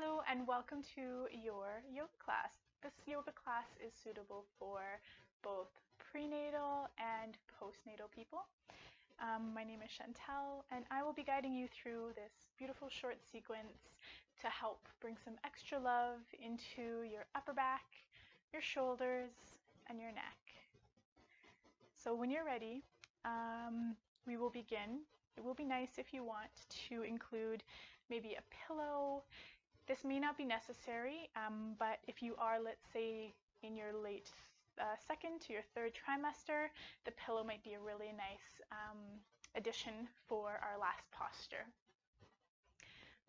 Hello and welcome to your yoga class. This yoga class is suitable for both prenatal and postnatal people. My name is Chantel and I will be guiding you through this beautiful short sequence to help bring some extra love into your upper back, your shoulders, and your neck. So when you're ready, we will begin. It will be nice if you want to include maybe a pillow. This may not be necessary, but if you are, let's say, in your late second to your third trimester, the pillow might be a really nice addition for our last posture.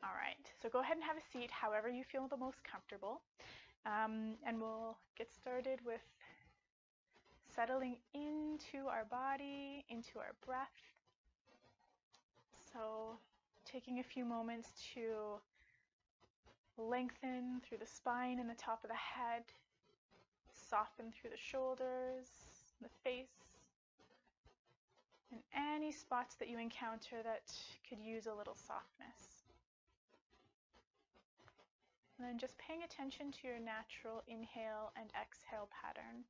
All right, so go ahead and have a seat however you feel the most comfortable, and we'll get started with settling into our body, into our breath. So taking a few moments to lengthen through the spine and the top of the head, soften through the shoulders, the face, and any spots that you encounter that could use a little softness. And then just paying attention to your natural inhale and exhale pattern.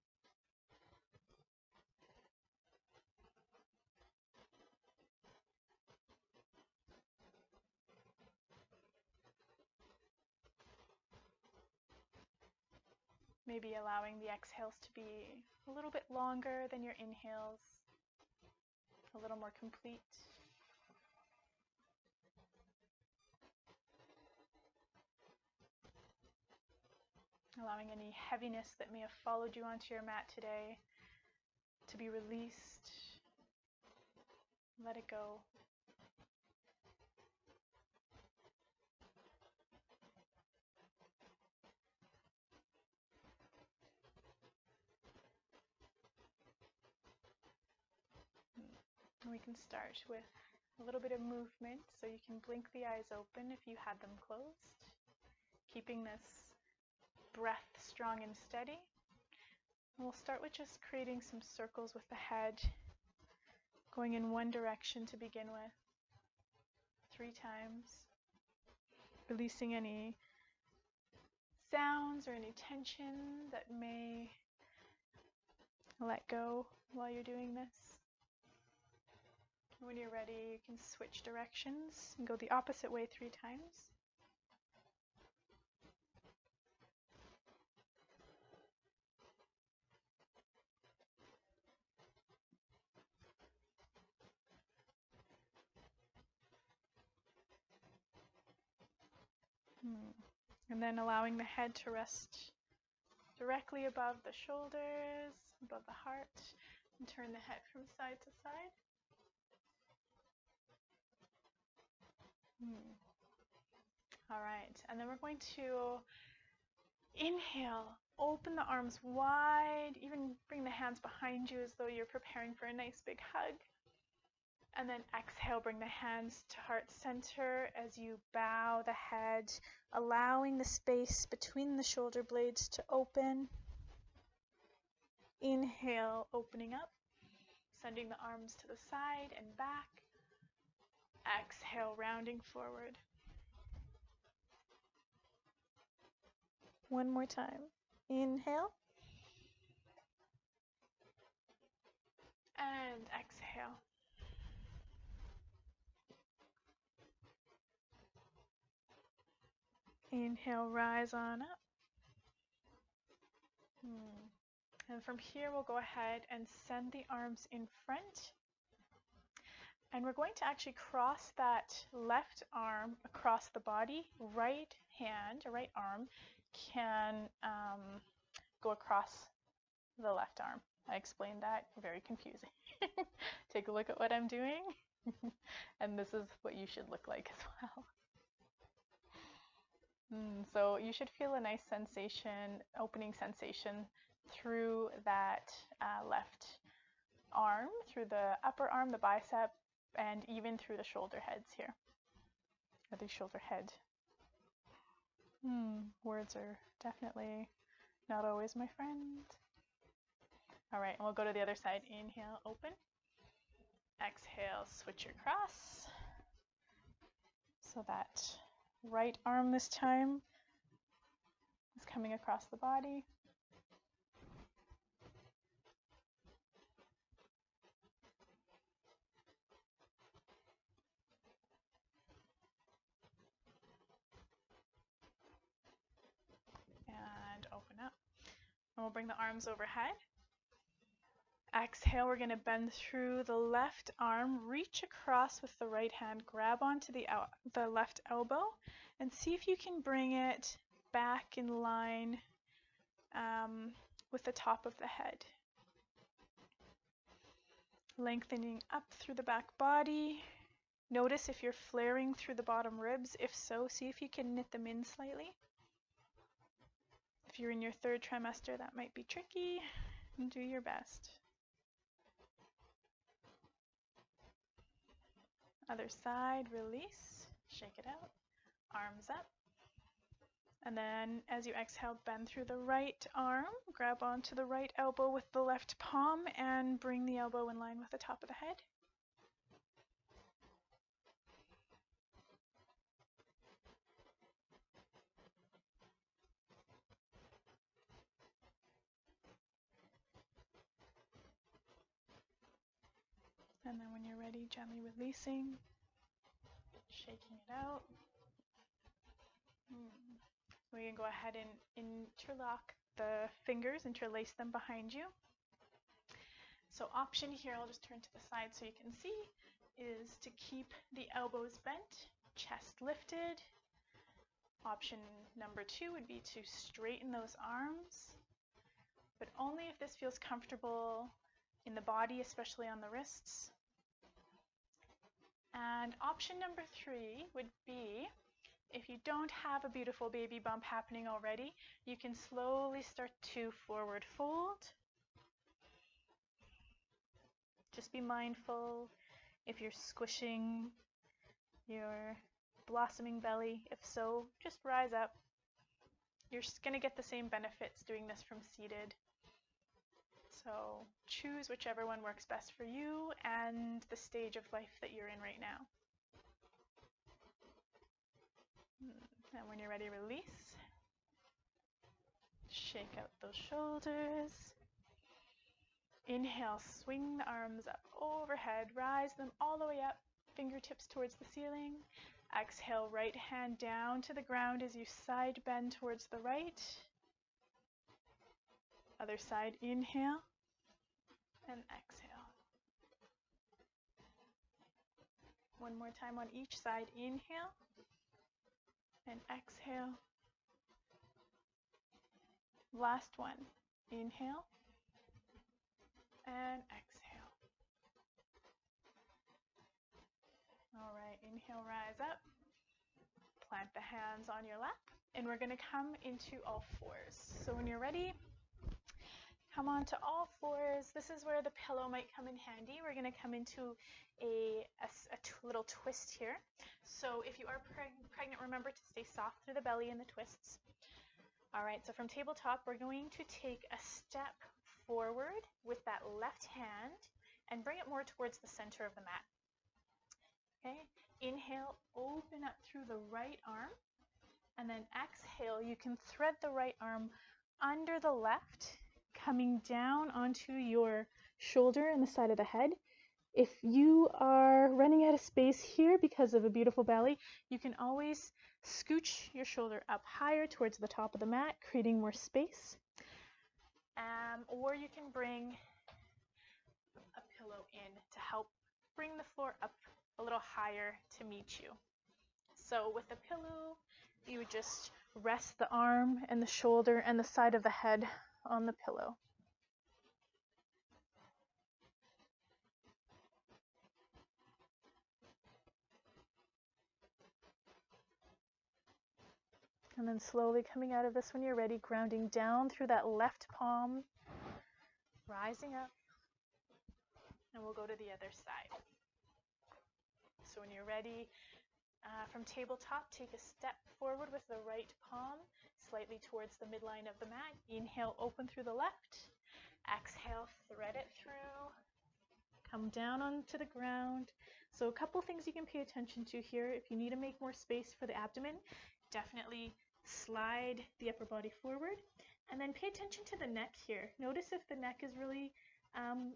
Maybe allowing the exhales to be a little bit longer than your inhales, a little more complete. Allowing any heaviness that may have followed you onto your mat today to be released. Let it go. We can start with a little bit of movement, so you can blink the eyes open if you had them closed, keeping this breath strong and steady. And we'll start with just creating some circles with the head, going in one direction to begin with, 3 times, releasing any sounds or any tension that may let go while you're doing this. When you're ready, you can switch directions and go the opposite way 3 times. And then allowing the head to rest directly above the shoulders, above the heart, and turn the head from side to side. All right, and then we're going to inhale, open the arms wide, even bring the hands behind you as though you're preparing for a nice big hug. And then exhale, bring the hands to heart center as you bow the head, allowing the space between the shoulder blades to open. Inhale, opening up, sending the arms to the side and back. Exhale, rounding forward. One more time. Inhale. And exhale. Inhale, rise on up. And from here, we'll go ahead and send the arms in front. And we're going to actually cross that left arm across the body. Right hand, or right arm, can go across the left arm. I explained that, very confusing. Take a look at what I'm doing. And this is what you should look like as well. So you should feel a nice sensation, opening sensation through that left arm, through the upper arm, the bicep, and even through the shoulder heads here, or the shoulder head. Words are definitely not always my friend. All right, and we'll go to the other side. Inhale, open. Exhale, switch across. So that right arm this time is coming across the body. And open up. And we'll bring the arms overhead. Exhale, we're going to bend through the left arm, reach across with the right hand, grab onto the left elbow, and see if you can bring it back in line with the top of the head. Lengthening up through the back body. Notice if you're flaring through the bottom ribs. If so, see if you can knit them in slightly. If you're in your third trimester, that might be tricky. Do your best. Other side, release, shake it out, arms up. And then as you exhale, bend through the right arm, grab onto the right elbow with the left palm and bring the elbow in line with the top of the head. And then when you're ready, gently releasing, shaking it out. We can go ahead and interlock the fingers, interlace them behind you. So option here, I'll just turn to the side so you can see, is to keep the elbows bent, chest lifted. Option number 2 would be to straighten those arms, but only if this feels comfortable in the body, especially on the wrists. And option number 3 would be, if you don't have a beautiful baby bump happening already, you can slowly start to forward fold. Just be mindful if you're squishing your blossoming belly. If so, just rise up. You're just going to get the same benefits doing this from seated. So choose whichever one works best for you and the stage of life that you're in right now. And when you're ready, release. Shake out those shoulders. Inhale, swing the arms up overhead, rise them all the way up, fingertips towards the ceiling. Exhale, right hand down to the ground as you side bend towards the right. Other side, inhale and exhale. One more time on each side, inhale and exhale. Last one, inhale and exhale. All right, inhale, rise up. Plant the hands on your lap, and we're going to come into all fours. So when you're ready, come on to all fours. This is where the pillow might come in handy. We're going to come into a little twist here. So if you are pregnant, remember to stay soft through the belly and the twists. All right, so from tabletop, we're going to take a step forward with that left hand and bring it more towards the center of the mat. Okay, inhale, open up through the right arm, and then exhale, you can thread the right arm under the left, coming down onto your shoulder and the side of the head. If you are running out of space here because of a beautiful belly, you can always scooch your shoulder up higher towards the top of the mat, creating more space. Or you can bring a pillow in to help bring the floor up a little higher to meet you. So with the pillow, you would just rest the arm and the shoulder and the side of the head on the pillow. And then slowly coming out of this when you're ready, grounding down through that left palm, rising up, and we'll go to the other side. So when you're ready, from tabletop, take a step forward with the right palm, slightly towards the midline of the mat. Inhale, open through the left. Exhale, thread it through. Come down onto the ground. So a couple things you can pay attention to here. If you need to make more space for the abdomen, definitely slide the upper body forward, and then pay attention to the neck here. Notice if the neck is really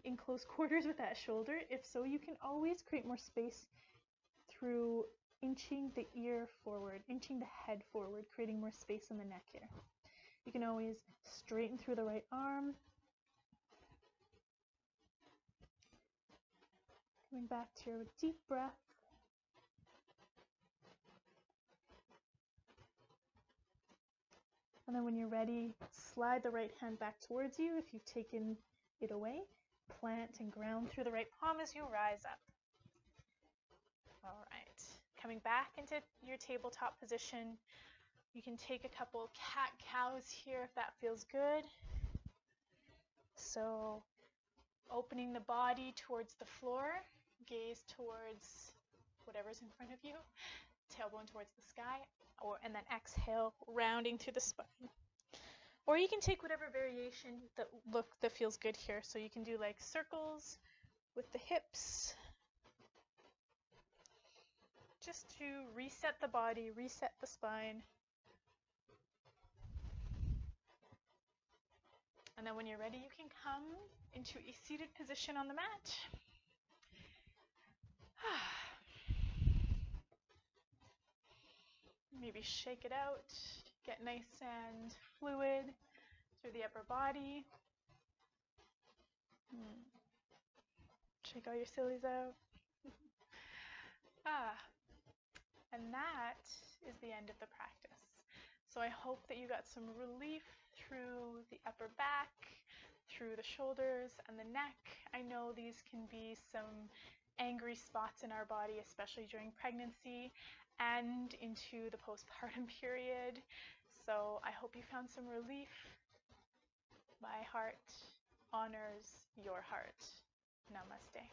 in close quarters with that shoulder. If so, you can always create more space through inching the ear forward, inching the head forward, creating more space in the neck here. You can always straighten through the right arm. Coming back to your deep breath. And then when you're ready, slide the right hand back towards you if you've taken it away. Plant and ground through the right palm as you rise up. All right, coming back into your tabletop position. You can take a couple cat-cows here if that feels good. So opening the body towards the floor, gaze towards whatever's in front of you, tailbone towards the sky, and then exhale, rounding through the spine. Or you can take whatever variation that feels good here. So you can do like circles with the hips, just to reset the body, reset the spine. And then when you're ready, you can come into a seated position on the mat. Maybe shake it out, get nice and fluid through the upper body. Shake all your sillies out. And that is the end of the practice. So I hope that you got some relief through the upper back, through the shoulders and the neck. I know these can be some angry spots in our body, especially during pregnancy and into the postpartum period. So I hope you found some relief. My heart honors your heart. Namaste.